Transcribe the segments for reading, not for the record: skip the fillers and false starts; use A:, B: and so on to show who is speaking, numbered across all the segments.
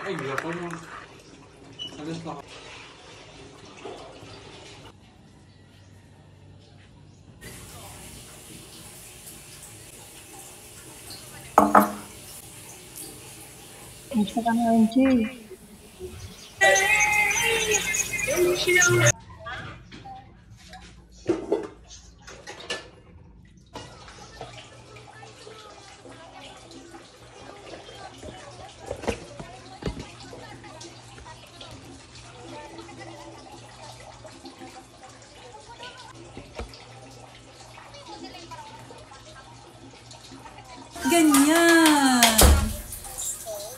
A: Ay, ako mo. Alis lang.
B: Isa ka nga, Jay.
C: Ganyan.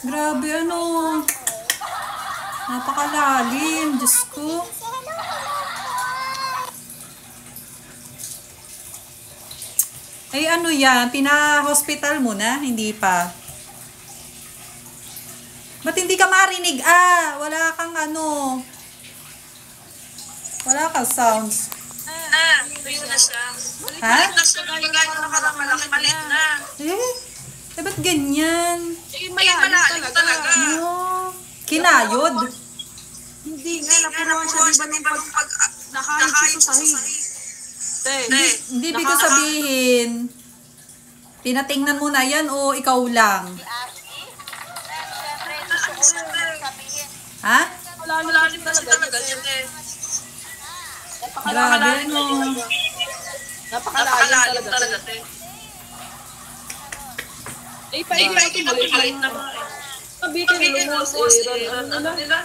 C: Grabe, ano. Napakalalim. Diyos ko. Ay, ano yan? Pina-hospital mo na? Hindi pa. Ba't hindi ka marinig? Wala kang ano. Wala kang sounds.
D: Tuyo na siya.
C: Ha?
D: Pagkain na nakarang malit na.
C: Ba't ganyan?
D: Malalim talaga.
C: Oh, kinayod.
B: Hindi nga, napuruan siya, di ba, nung pag nakahit sa sahig.
C: Hindi ibig sabihin, tinatingnan mo na yan o ikaw lang? Ha?
D: Malalim talaga yan eh.
C: Grabe, no.
D: Napakalalim talaga eh. Paikot malit na ba eh.
B: Mabitin lumos
D: Ano nila?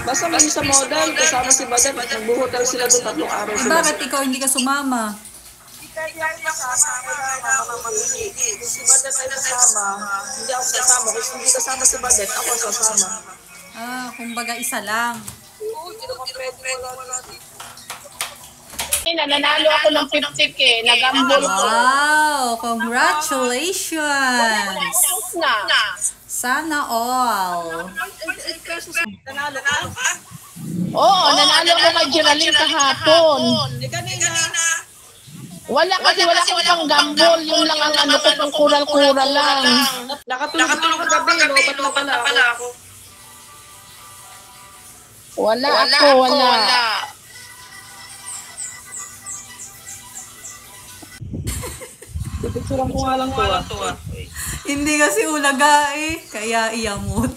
B: Basta may sa model, kasama si Badet, nagbuhotel sila doon 3 araw sila.
C: Bakit ikaw hindi ka sumama?
B: Si Badet ay kasama, hindi ako kasama. Kasi hindi kasama si Badet, ako kasama.
C: Kumbaga isa lang.
E: Nanalo ako ng 50k, nagambol ko.
C: Wow! Congratulations!
E: Na.
C: Sana all.
B: Nanalo ka?
E: Oo, nanalo ako kay Geraldine kahapon.
B: Kanina.
E: Wala kasi wala akong pang gambol, yun lang ang ano ko, pang kural-kural lang.
B: Nakatulog ako gabi, lobat na pala ako.
E: Wala ako.
B: Pipicturan ko nga lang to
C: Hindi kasi ulaga kaya iyamot.